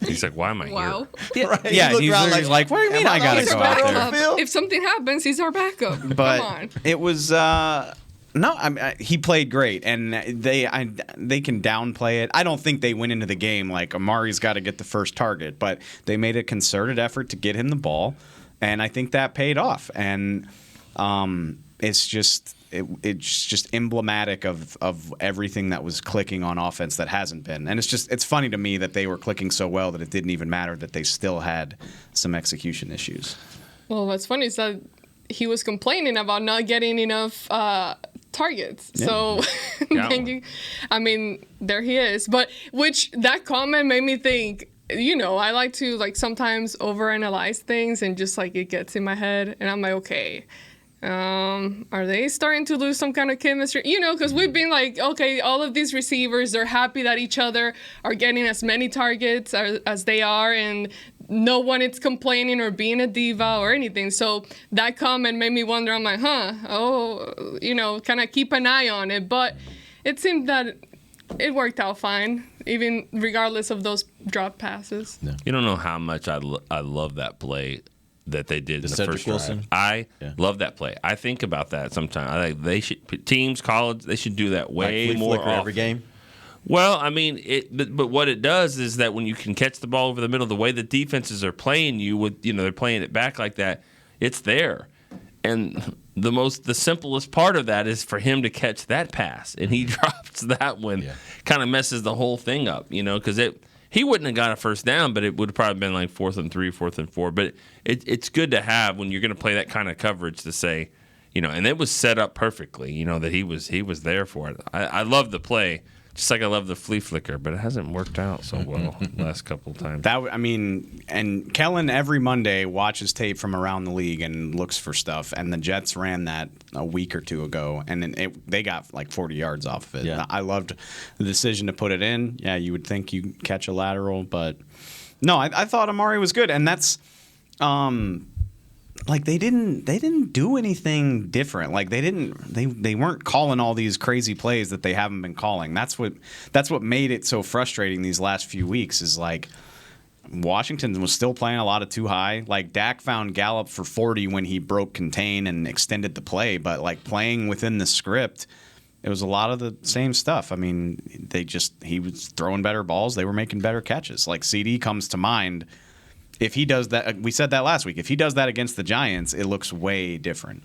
he's like, "Why am I Wow. here?" Right. Yeah, He looked around he's like, "What do you mean I gotta He's go our out there?" backup. If something happens, he's our backup. But Come on. it was no. He played great, and they can downplay it. I don't think they went into the game like Amari's got to get the first target, but they made a concerted effort to get him the ball, and I think that paid off. And it's just emblematic of everything that was clicking on offense that hasn't been. And it's funny to me that they were clicking so well that it didn't even matter that they still had some execution issues. Well, what's funny is that he was complaining about not getting enough targets. Yeah. So, I mean, there he is. But that comment made me think. I like to sometimes overanalyze things and just it gets in my head, and I'm like, okay. Are they starting to lose some kind of chemistry? Because we've been okay, all of these receivers are happy that each other are getting as many targets as they are, and no one is complaining or being a diva or anything. So that comment made me wonder. I'm like, kind of keep an eye on it. But it seemed that it worked out fine, even regardless of those drop passes. Yeah. You don't know how much I love that play that they did in the Cedric first Wilson? drive. I love that play. I think about that sometimes. I think they should college, they should do that way more flicker often. every game. Well, I mean, but what it does is that when you can catch the ball over the middle, the way the defenses are playing you with, they're playing it back like that, it's there. And the simplest part of that is for him to catch that pass, and he drops that one, kind of messes the whole thing up, because he wouldn't have got a first down, but it would have probably been like 4th and 3, 4th and 4. But it's good to have when you're going to play that kind of coverage to say, and it was set up perfectly, that he was there for it. I love the play, just like I love the flea flicker, but it hasn't worked out so well the last couple of times. And Kellen every Monday watches tape from around the league and looks for stuff, and the Jets ran that a week or two ago, and then they got like 40 yards off of it. Yeah. I loved the decision to put it in. Yeah, you would think you catch a lateral, but no, I thought Amari was good, and that's they didn't do anything different. They weren't calling all these crazy plays that they haven't been calling. That's what made it so frustrating these last few weeks is Washington was still playing a lot of too high. Dak found Gallup for 40 when he broke contain and extended the play, but playing within the script, it was a lot of the same stuff. I mean, he was throwing better balls, they were making better catches. CD comes to mind. If he does that, we said that last week. If he does that against the Giants, it looks way different.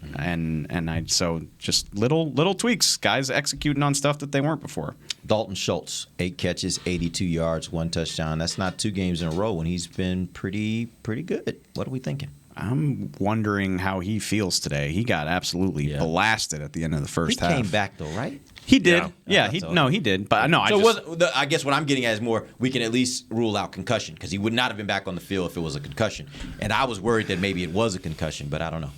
So just little tweaks, guys executing on stuff that they weren't before. Dalton Schultz, 8 catches, 82 yards, 1 touchdown. That's not 2 games in a row, and he's been pretty good. What are we thinking? I'm wondering how he feels today. He got absolutely blasted at the end of the first half. He came back though, right? He did. He did. But no, I guess what I'm getting at is more, we can at least rule out concussion because he would not have been back on the field if it was a concussion. And I was worried that maybe it was a concussion, but I don't know.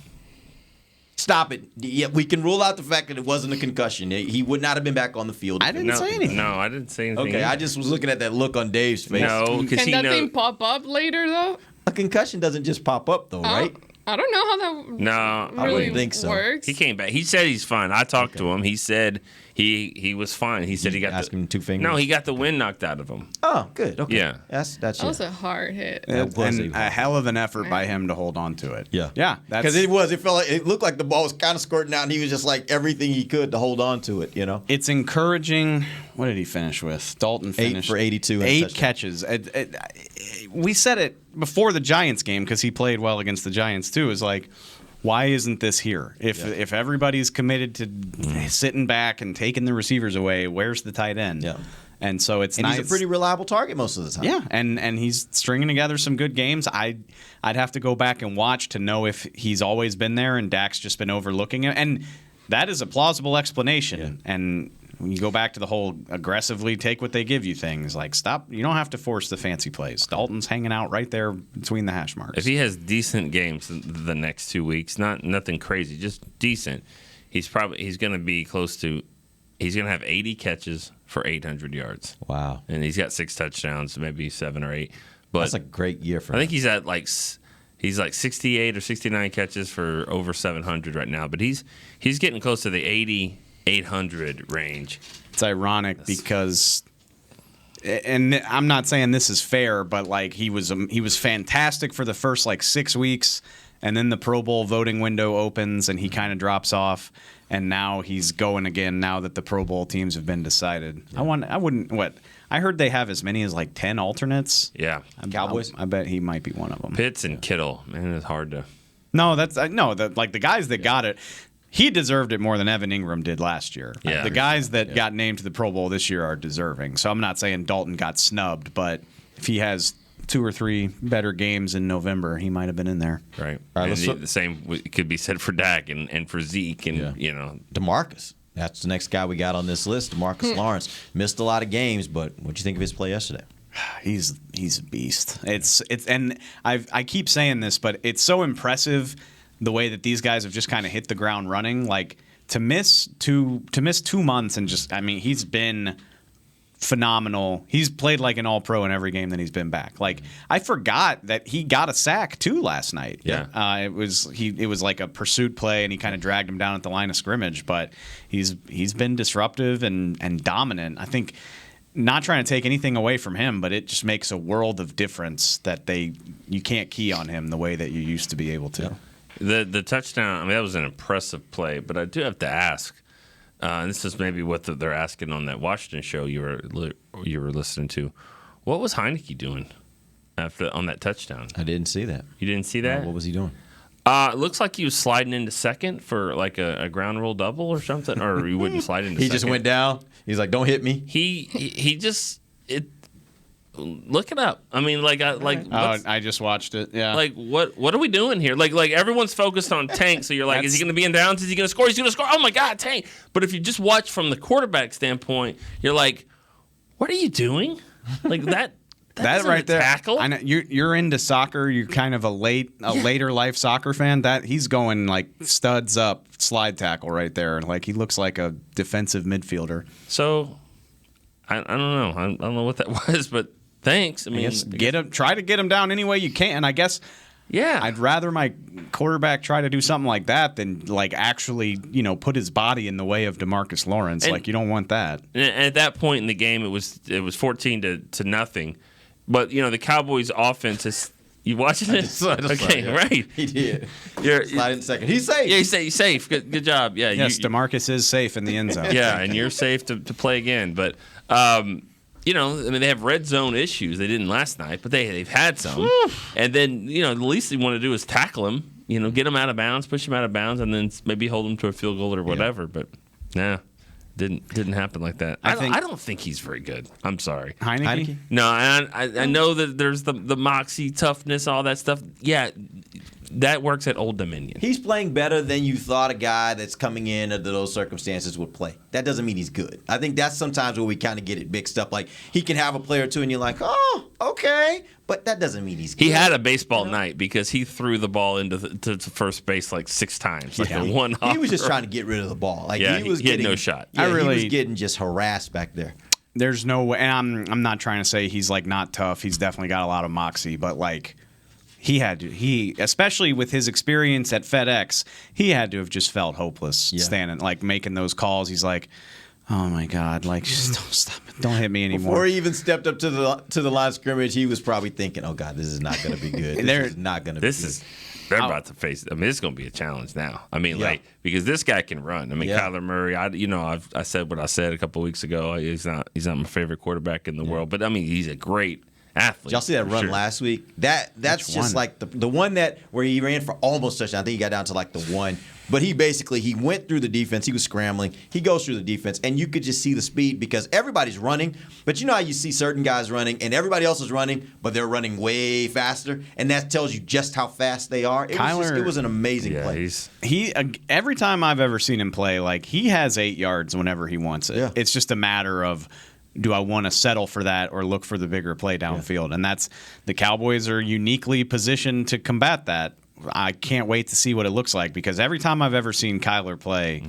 Stop it. Yeah, we can rule out the fact that it wasn't a concussion. He would not have been back on the field. I didn't say anything. No, I didn't say anything. Okay, I just was looking at that look on Dave's face. No, because Can that thing pop up later, though? A concussion doesn't just pop up, though, right? I don't know how that No, really I wouldn't think so. works. He came back. He said he's fine. I talked to him. He said He was fine. He said he got asking 2 fingers. No, he got the wind knocked out of him. Oh, good. Okay. Yeah. That's That was a hard hit. And a hell of an effort by him to hold on to it. Yeah. Yeah. Because it felt like it looked like the ball was kind of squirting out, and he was just like everything he could to hold on to it. It's encouraging. What did he finish with? Dalton finished 8 for 82. And 8 catches. We said it before the Giants game because he played well against the Giants too. Is like, why isn't this here? If everybody's committed to sitting back and taking the receivers away, where's the tight end? Yeah. And so it's and nice. he's a pretty reliable target most of the time. Yeah, and he's stringing together some good games. I'd have to go back and watch to know if he's always been there and Dak's just been overlooking him. And that is a plausible explanation. Yeah. And when you go back to the whole aggressively take what they give you things, like stop. You don't have to force the fancy plays. Dalton's hanging out right there between the hash marks. If he has decent games the next 2 weeks, nothing crazy, just decent, he's going to be close to. He's going to have 80 catches for 800 yards. Wow. And he's got 6 touchdowns, maybe 7 or 8. But that's a great year for him. I think he's at he's like 68 or 69 catches for over 700 right now. But he's getting close to the 800 range. It's ironic because, and I'm not saying this is fair, but like he was fantastic for the first 6 weeks, and then the Pro Bowl voting window opens and he kind of drops off. And now he's going again now that the Pro Bowl teams have been decided. Yeah. I heard they have as many as 10 alternates. Yeah. Cowboys? I bet he might be one of them. Pitts and Kittle. Man, it's hard to. No, the guys that got it, he deserved it more than Evan Ingram did last year. Yeah. The guys that got named to the Pro Bowl this year are deserving. So I'm not saying Dalton got snubbed, but if he has 2 or 3 better games in November, he might have been in there. Right. And the same could be said for Dak and for Zeke and DeMarcus. That's the next guy we got on this list. DeMarcus Lawrence missed a lot of games, but what'd you think of his play yesterday? He's a beast. It's and I keep saying this, but it's so impressive the way that these guys have just kind of hit the ground running. Like to miss 2 months and he's been phenomenal. He's played like an all-pro in every game that he's been back. Like I forgot that he got a sack too last night. Yeah. It was like a pursuit play and he kind of dragged him down at the line of scrimmage, but he's been disruptive and dominant. I think not trying to take anything away from him, but it just makes a world of difference that you can't key on him the way that you used to be able to. Yeah. The touchdown, that was an impressive play, but I do have to ask, and this is maybe what they're asking on that Washington show you were listening to. What was Heineke doing on that touchdown? I didn't see that. You didn't see that? No, what was he doing? It looks like he was sliding into second for like a ground rule double or something, or he wouldn't slide into second. He just went down. He's like, don't hit me. He just look it up. I mean, I just watched it. Yeah. Like what are we doing here? Like everyone's focused on Tank, so you're like, is he going to be in downs? Is he going to score? He's going to score. Oh my God, Tank! But if you just watch from the quarterback standpoint, you're like, what are you doing? Like that. That right there. Tackle? I know you're into soccer. You're kind of a later life soccer fan. That he's going like studs up, slide tackle right there. Like he looks like a defensive midfielder. So I don't know. I don't know what that was, but thanks. I mean, try to get him down any way you can. I guess. Yeah. I'd rather my quarterback try to do something like that than like actually, put his body in the way of DeMarcus Lawrence. And you don't want that. And at that point in the game, it was 14 to nothing. But the Cowboys' offense is. You watching it? Okay, right. He did. Slide in second. He's safe. Yeah, he's safe. Good job. Yeah. Yes, DeMarcus is safe in the end zone. Yeah, and you're safe to play again. But they have red zone issues. They didn't last night, but they've had some. And then the least they want to do is tackle him. Get him out of bounds, push him out of bounds, and then maybe hold him to a field goal or whatever. Yeah. But nah. Didn't happen like that. I don't think he's very good. I'm sorry. Heineke? No, I know that there's the moxie, toughness, all that stuff. Yeah, that works at Old Dominion. He's playing better than you thought a guy that's coming in under those circumstances would play. That doesn't mean he's good. I think that's sometimes where we kind of get it mixed up. Like he can have a player or two, and you're like, oh, okay, but that doesn't mean he's good. He had a baseball night because he threw the ball to first base like 6 times. Like he was just trying to get rid of the ball. Like he had no shot. Yeah, he was getting just harassed back there. There's no way, and I'm not trying to say he's like not tough. He's definitely got a lot of moxie, but like. He especially with his experience at FedEx, he had to have just felt hopeless standing, like making those calls. He's like, Oh my God! Like, just don't stop it. Don't hit me anymore. Before he even stepped up to the line of scrimmage, he was probably thinking, "Oh God, this is not going to be good. This is not going to be good." They're about to face. I mean, it's going to be a challenge now. I mean, because this guy can run. I mean, Kyler Murray. I said what I said a couple weeks ago. He's not my favorite quarterback in the world, but I mean, he's a great athlete. Did y'all see that run last week? That's just like the one where he ran for almost touchdown. I think he got down to like the one. But he went through the defense. He was scrambling. He goes through the defense, and you could just see the speed because everybody's running. But you know how you see certain guys running, and everybody else is running, but they're running way faster, and that tells you just how fast they are. It was an amazing play. He every time I've ever seen him play, like he has 8 yards whenever he wants it. Yeah. It's just a matter of, do I want to settle for that or look for the bigger play downfield? And that's the Cowboys are uniquely positioned to combat that. I can't wait to see what it looks like because every time I've ever seen Kyler play,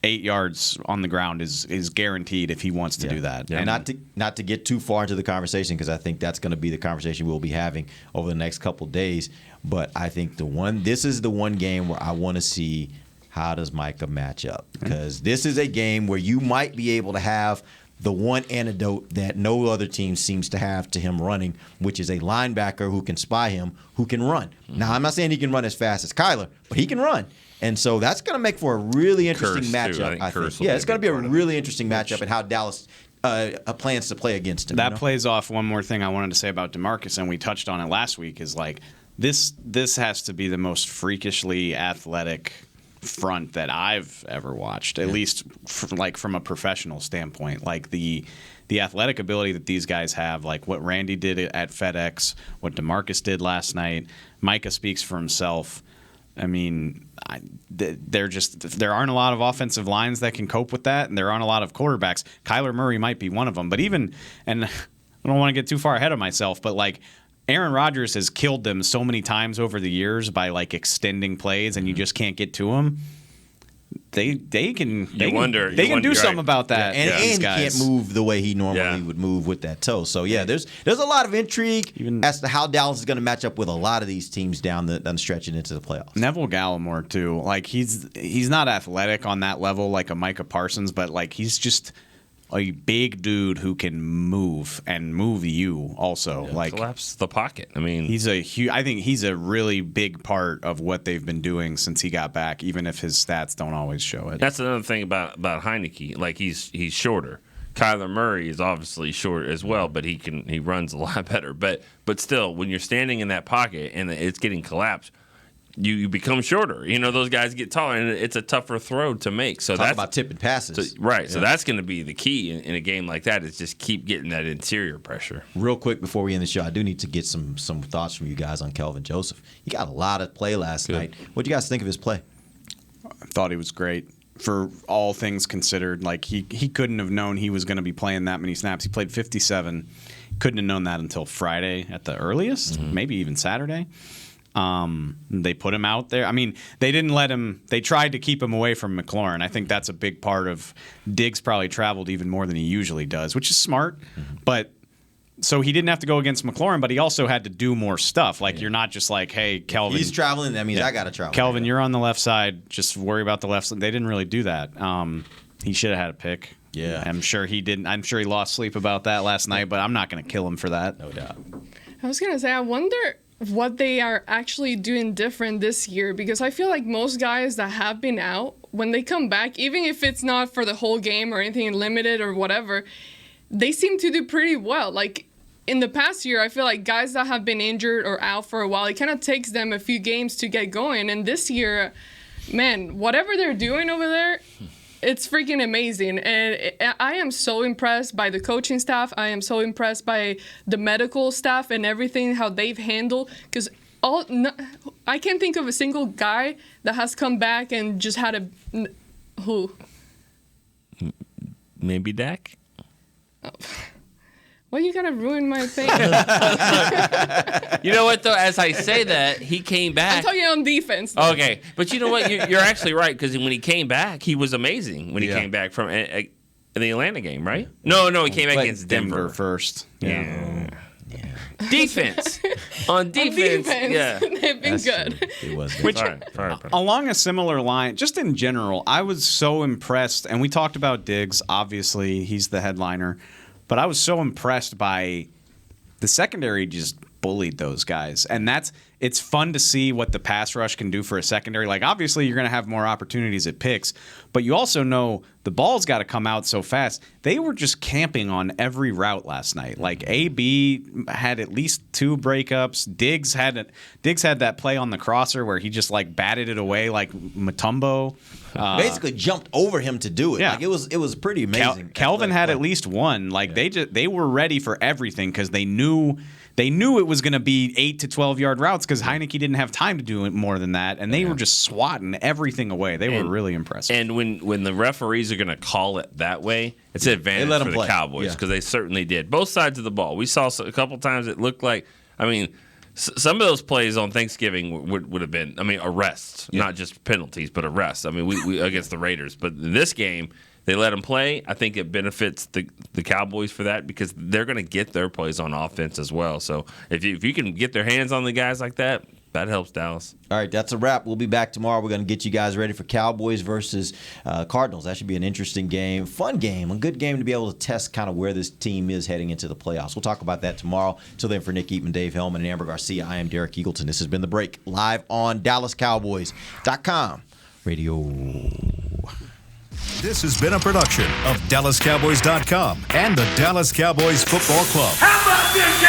8 yards on the ground is guaranteed if he wants to do that. Yeah. And not to get too far into the conversation because I think that's going to be the conversation we'll be having over the next couple of days. But I think this is the one game where I want to see how does Micah match up because this is a game where you might be able to have the one antidote that no other team seems to have to him running, which is a linebacker who can spy him, who can run. Now, I'm not saying he can run as fast as Kyler, but he can run. And so that's going to make for a really interesting matchup, I think. Yeah, it's going to be a really interesting matchup and how Dallas plans to play against him. That plays off one more thing I wanted to say about DeMarcus, and we touched on it last week, is like this has to be the most freakishly athletic front that I've ever watched, at least from a professional standpoint. Like the athletic ability that these guys have, like what Randy did at FedEx, what DeMarcus did last night. Micah speaks for himself. I mean, there aren't a lot of offensive lines that can cope with that, and there aren't a lot of quarterbacks. Kyler Murray might be one of them, but and I don't want to get too far ahead of myself, but like Aaron Rodgers has killed them so many times over the years by like extending plays, and you just can't get to them. They can do something about that. Yeah. And he can't move the way he normally would move with that toe. So there's a lot of intrigue as to how Dallas is going to match up with a lot of these teams down the stretch and into the playoffs. Neville Gallimore too. Like he's not athletic on that level like a Micah Parsons, but like he's just a big dude who can move and move you also. Like collapse the pocket. I mean, I think he's a really big part of what they've been doing since he got back, even if his stats don't always show it. That's another thing about Heineke. Like he's shorter. Kyler Murray is obviously short as well, but he runs a lot better. But still, when you're standing in that pocket and it's getting collapsed, you become shorter. You know, those guys get taller, and it's a tougher throw to make. So that's about tipping passes. So that's going to be the key in a game like that is just keep getting that interior pressure. Real quick before we end the show, I do need to get some thoughts from you guys on Kelvin Joseph. He got a lot of play last night. What do you guys think of his play? I thought he was great. For all things considered, like he couldn't have known he was going to be playing that many snaps. He played 57. Couldn't have known that until Friday at the earliest, maybe even Saturday. They put him out there. I mean, they didn't let him. They tried to keep him away from McLaurin. I think that's a big part of Diggs probably traveled even more than he usually does, which is smart. But so he didn't have to go against McLaurin, but he also had to do more stuff. Like you're not just like, hey, Kelvin. He's traveling. That means I got to travel. Kelvin, you're on the left side. Just worry about the left side. They didn't really do that. He should have had a pick. Yeah, I'm sure he didn't. I'm sure he lost sleep about that last night, but I'm not going to kill him for that. No doubt. I was going to say, I wonder what they are actually doing different this year, because I feel like most guys that have been out, when they come back, even if it's not for the whole game or anything limited or whatever, they seem to do pretty well. Like in the past year, I feel like guys that have been injured or out for a while, it kind of takes them a few games to get going. And this year, man, whatever they're doing over there, it's freaking amazing. And I am so impressed by the coaching staff. I am so impressed by the medical staff and everything, how they've handled. Because I can't think of a single guy that has come back and just had who? Maybe Dak? Oh. Well, you gotta ruin my thing. You know what, though? As I say that, he came back. I'm talking on defense. Though. Okay. But you know what? You're actually right, because when he came back, he was amazing when he came back from the Atlanta game, right? No, he came back against Denver first. Yeah. Defense. On defense. Yeah. They've been good. It was good. Which, Sorry. along a similar line, just in general, I was so impressed, and we talked about Diggs. Obviously, he's the headliner, but I was so impressed by the secondary just bullied those guys, and it's fun to see what the pass rush can do for a secondary. Like, obviously, you're going to have more opportunities at picks, but you also know the ball's got to come out so fast. They were just camping on every route last night. Like, AB had at least 2 breakups. Diggs had that play on the crosser where he just like batted it away like Mutombo. Basically jumped over him to do it. Yeah. Like, it was pretty amazing. Kelvin had at least one. Like, they were ready for everything because they knew it was going to be 8 to 12-yard routes because Heineke didn't have time to do it more than that, and they were just swatting everything away. They were really impressive. And when the referees are going to call it that way, it's an advantage for the Cowboys because they certainly did. Both sides of the ball. We saw a couple times it looked like, some of those plays on Thanksgiving would have been, arrests, not just penalties, but arrests. We against the Raiders. But in this game, they let them play. I think it benefits the Cowboys for that because they're going to get their plays on offense as well. So if you can get their hands on the guys like that, that helps Dallas. All right, that's a wrap. We'll be back tomorrow. We're going to get you guys ready for Cowboys versus Cardinals. That should be an interesting game, fun game, a good game to be able to test kind of where this team is heading into the playoffs. We'll talk about that tomorrow. Till then, for Nick Eatman, Dave Hellman, and Amber Garcia, I am Derek Eagleton. This has been The Break, live on DallasCowboys.com radio. This has been a production of DallasCowboys.com and the Dallas Cowboys Football Club. How about this,